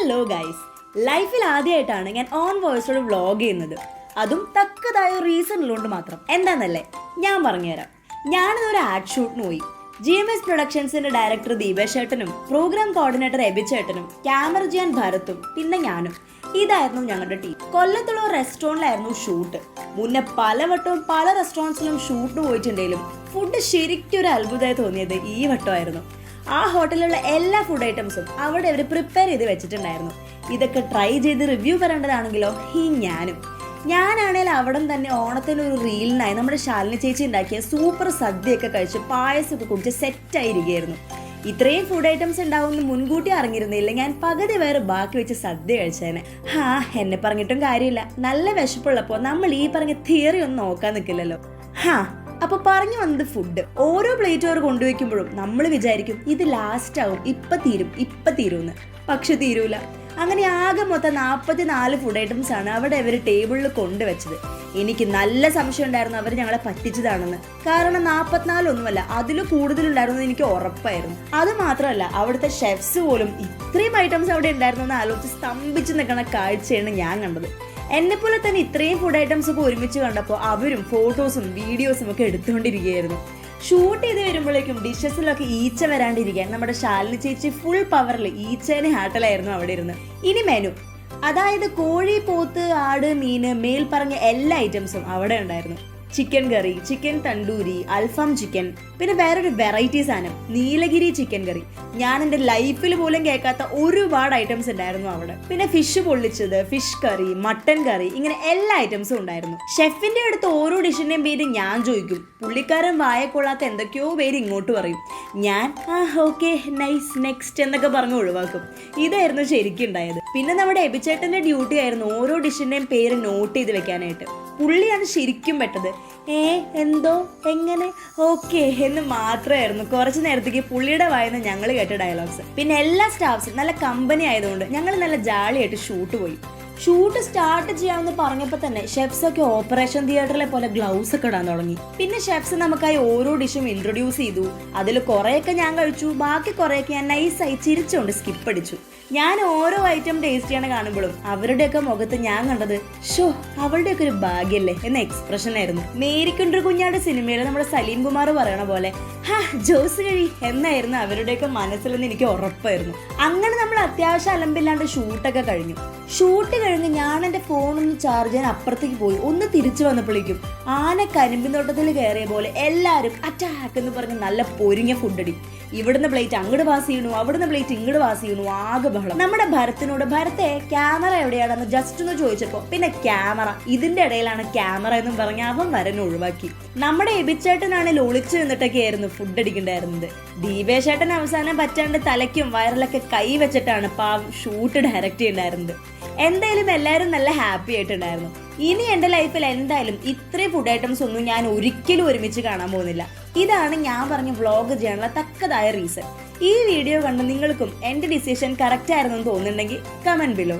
Hello guys, ലൈഫിൽ ആദ്യമായിട്ടാണ് ഞാൻ ഓൺ വോയിസോട് വ്ളോഗ് ചെയ്യുന്നത്. അതും തക്കതായ റീസണിലുകൊണ്ട് മാത്രം. എന്താണെന്നല്ലേ, ഞാൻ പറഞ്ഞുതരാം. ഞാനിതൊരു ആഡ് ഷൂട്ടിന് പോയി. GMS പ്രൊഡക്ഷൻസിന്റെ ഡയറക്ടർ ദീപേഷ് ചേട്ടനും പ്രോഗ്രാം കോർഡിനേറ്റർ എബി ചേട്ടനും ക്യാമറജിയാൻ ഭരത്തും പിന്നെ ഞാനും. ഇതായിരുന്നു ഞങ്ങളുടെ ടീം. കൊല്ലത്തുള്ള റെസ്റ്റോറൻറ്റിലായിരുന്നു ഷൂട്ട്. മുന്നേ പലവട്ടവും പല റെസ്റ്റോറൻറ്റ്സിലും ഷൂട്ടിന് പോയിട്ടുണ്ടെങ്കിലും ഫുഡ് ശരിക്കും ഒരു അത്ഭുതമായി തോന്നിയത് ഈ വട്ടമായിരുന്നു. ആ ഹോട്ടലിലുള്ള എല്ലാ ഫുഡ് ഐറ്റംസും അവിടെ അവർ പ്രിപ്പയർ ചെയ്ത് വെച്ചിട്ടുണ്ടായിരുന്നു. ഇതൊക്കെ ട്രൈ ചെയ്ത് റിവ്യൂ പറയേണ്ടതാണെങ്കിലോ ഞാനാണെങ്കിൽ അവിടെ തന്നെ ഓണത്തിന് ഒരു റീലിനായി നമ്മുടെ ശാലിനി ചേച്ചി ഉണ്ടാക്കിയ സൂപ്പർ സദ്യയൊക്കെ കഴിച്ച് പായസമൊക്കെ കുടിച്ച് സെറ്റായിരിക്കുകയായിരുന്നു. ഇത്രയും ഫുഡ് ഐറ്റംസ് ഉണ്ടാവുമെന്ന് മുൻകൂട്ടി അറിഞ്ഞിരുന്നില്ല ഞാൻ പകുതി വേറെ ബാക്കി വെച്ച് സദ്യ കഴിച്ചേനെ. എന്നെ പറഞ്ഞിട്ടും കാര്യമില്ല. നല്ല വിശപ്പുള്ളപ്പോൾ നമ്മൾ ഈ പറഞ്ഞ തിയറി ഒന്നും നോക്കാൻ നിൽക്കില്ലല്ലോ. അപ്പൊ പറഞ്ഞു വന്നത് ഫുഡ്. ഓരോ പ്ലേറ്റ് അവർ കൊണ്ടുവയ്ക്കുമ്പോഴും നമ്മൾ വിചാരിക്കും ഇത് ലാസ്റ്റ് ആവും, ഇപ്പൊ തീരുമെന്ന്. പക്ഷെ തീരൂല. അങ്ങനെ ആകെ മൊത്തം 44 ഫുഡ് ഐറ്റംസ് ആണ് അവിടെ അവർ ടേബിളിൽ കൊണ്ടുവച്ചത്. എനിക്ക് നല്ല സംശയം ഉണ്ടായിരുന്നു അവർ ഞങ്ങളെ പറ്റിച്ചതാണെന്ന്. കാരണം 44 ഒന്നുമല്ല, അതിൽ കൂടുതലുണ്ടായിരുന്നു എനിക്ക് ഉറപ്പായിരുന്നു. അത് മാത്രമല്ല, അവിടുത്തെ ഷെഫ്സ് പോലും ഇത്രയും ഐറ്റംസ് അവിടെ ഉണ്ടായിരുന്നു എന്ന് ആലോചിച്ച് സ്തംഭിച്ച് നിൽക്കുന്ന കാഴ്ചയാണ് ഞാൻ കണ്ടത്. എന്നെപ്പോലെ തന്നെ ഇത്രയും ഫുഡ് ഐറ്റംസ് ഒക്കെ ഒരുമിച്ച് കണ്ടപ്പോൾ അവരും ഫോട്ടോസും വീഡിയോസും ഒക്കെ എടുത്തുകൊണ്ടിരിക്കുകയായിരുന്നു. ഷൂട്ട് ചെയ്ത് വരുമ്പോഴേക്കും ഡിഷസിലൊക്കെ ഈച്ച വരാണ്ടിരിക്കാൻ നമ്മുടെ ശാലിനി ചേച്ചി ഫുൾ പവറിൽ ഈച്ചേനെ ഹാട്ടലായിരുന്നു അവിടെ ഇരുന്ന്. ഇനി മെനു, അതായത് കോഴി, പോത്ത്, ആട്, മീന്, മേൽ പറഞ്ഞ എല്ലാ ഐറ്റംസും അവിടെ ഉണ്ടായിരുന്നു. ചിക്കൻ കറി, ചിക്കൻ തണ്ടൂരി, അൽഫാം ചിക്കൻ, പിന്നെ വേറൊരു വെറൈറ്റി സാധനം നീലഗിരി ചിക്കൻ കറി. ഞാൻ എൻ്റെ ലൈഫിൽ പോലും കേൾക്കാത്ത ഒരുപാട് ഐറ്റംസ് ഉണ്ടായിരുന്നു അവിടെ. പിന്നെ ഫിഷ് പൊള്ളിച്ചത്, ഫിഷ് കറി, മട്ടൻ കറി, ഇങ്ങനെ എല്ലാ ഐറ്റംസും ഉണ്ടായിരുന്നു. ഷെഫിന്റെ അടുത്ത് ഓരോ ഡിഷിന്റെയും പേര് ഞാൻ ചോദിക്കും. പുള്ളിക്കാരൻ വായക്കൊള്ളാത്ത എന്തൊക്കെയോ പേര് ഇങ്ങോട്ട് പറയും. ഞാൻ ഓക്കെ നൈസ് നെക്സ്റ്റ് എന്നൊക്കെ പറഞ്ഞ് ഒഴിവാക്കും. ഇതായിരുന്നു ശരിക്കും ഉണ്ടായത്. പിന്നെ നമ്മുടെ എബിച്ചേട്ടന്റെ ഡ്യൂട്ടി ആയിരുന്നു ഓരോ ഡിഷിന്റെയും പേര് നോട്ട് ചെയ്ത് വെക്കാനായിട്ട്. പുള്ളിയാണ് ശരിക്കും പെട്ടത്. എന്തോ എങ്ങനെ ഓക്കെ എന്ന് മാത്രമായിരുന്നു കുറച്ചു നേരത്തേക്ക് പുള്ളിയുടെ വായന്ന് ഞങ്ങൾ കേട്ട ഡയലോഗ്സ്. പിന്നെ എല്ലാ സ്റ്റാഫ്സും നല്ല കമ്പനി ആയതുകൊണ്ട് ഞങ്ങൾ നല്ല ജാളിയായിട്ട് ഷൂട്ട് പോയി. ഷൂട്ട് സ്റ്റാർട്ട് ചെയ്യാമെന്ന് പറഞ്ഞപ്പോൾ തന്നെ ഷെഫ്സ് ഒക്കെ ഓപ്പറേഷൻ തിയേറ്ററിലെ പോലെ ഗ്ലൗസ് ഒക്കെ ഇടാൻ തുടങ്ങി. പിന്നെ ഷെഫ്സ് നമുക്കായി ഓരോ ഡിഷും ഇൻട്രൊഡ്യൂസ് ചെയ്തു. അതിൽ കുറേയൊക്കെ ഞാൻ കഴിച്ചു, ബാക്കി കുറേയൊക്കെ ഞാൻ നൈസായി ചിരിച്ചുകൊണ്ട് സ്കിപ്പ് അടിച്ചു. ഞാൻ ഓരോ ഐറ്റം ടേസ്റ്റ് ചെയ്യണ കാണുമ്പോഴും അവരുടെയൊക്കെ മുഖത്ത് ഞാൻ കണ്ടത് അവളുടെയൊക്കെ ഒരു ഭാഗ്യല്ലേ എന്ന എക്സ്പ്രഷൻ ആയിരുന്നു. മേരിക്കുണ്ടൊരു കുഞ്ഞാട് സിനിമയിൽ നമ്മുടെ സലീം കുമാർ പറയണ പോലെ ജോസ് കഴി എന്നായിരുന്നു അവരുടെയൊക്കെ മനസ്സിലെന്ന് എനിക്ക് ഉറപ്പായിരുന്നു. അങ്ങനെ നമ്മൾ അത്യാവശ്യം അലമ്പില്ലാണ്ട് ഷൂട്ടൊക്കെ കഴിഞ്ഞു. ഷൂട്ട് കഴിഞ്ഞ് ഞാൻ എൻ്റെ ഫോണൊന്ന് ചാർജ് ചെയ്യാൻ അപ്പുറത്തേക്ക് പോയി. ഒന്ന് തിരിച്ചു വന്നപ്പോഴേക്കും ആന കരിമ്പിൻതോട്ടത്തിൽ കയറിയ പോലെ എല്ലാവരും അറ്റാക്ക് എന്ന് പറഞ്ഞ് നല്ല പൊരിഞ്ഞ ഫുഡടി. ഇവിടുന്ന് പ്ലേറ്റ് അങ്ങോട്ട് പാസ് ചെയ്യണു, അവിടുന്ന് പ്ലേറ്റ് ഇങ്ങോട്ട് പാസ് ചെയ്യണു. ആകെ ബഹളം. നമ്മുടെ ഭരത്തിനോട് ഭരത്തെ ക്യാമറ എവിടെയാണെന്ന് ജസ്റ്റ് ഒന്ന് ചോദിച്ചപ്പോൾ പിന്നെ ക്യാമറ ഇതിന്റെ ഇടയിലാണ് ക്യാമറ എന്നും പറഞ്ഞ് അവൻ വരനെ ഒഴിവാക്കി. നമ്മുടെ എബിച്ചേട്ടനാണെങ്കിൽ ഒളിച്ചു നിന്നിട്ടൊക്കെ ആയിരുന്നു ഫുഡ് അടിക്കണ്ടായിരുന്നത്. ദീപേശേട്ടൻ അവസാനം പറ്റാണ്ട് തലയ്ക്കും വയറിലൊക്കെ കൈ വെച്ചിട്ടാണ് പാവം ഷൂട്ട് ഡയറക്റ്റ് ചെയ്യണ്ടായിരുന്നത്. എന്തായാലും എല്ലാവരും നല്ല ഹാപ്പി ആയിട്ടുണ്ടായിരുന്നു. ഇനി എൻ്റെ ലൈഫിൽ എന്തായാലും ഇത്രയും ഫുഡ് ഐറ്റംസ് ഒന്നും ഞാൻ ഒരിക്കലും ഒരുമിച്ച് കാണാൻ പോകുന്നില്ല. ഇതാണ് ഞാൻ പറഞ്ഞ വ്ളോഗ് ചെയ്യാനുള്ള തക്കതായ റീസൺ. ഈ വീഡിയോ കണ്ട് നിങ്ങൾക്കും എൻ്റെ ഡിസിഷൻ കറക്റ്റ് ആയിരുന്നെന്ന് തോന്നുന്നുണ്ടെങ്കിൽ കമന്റ് ബിലോ.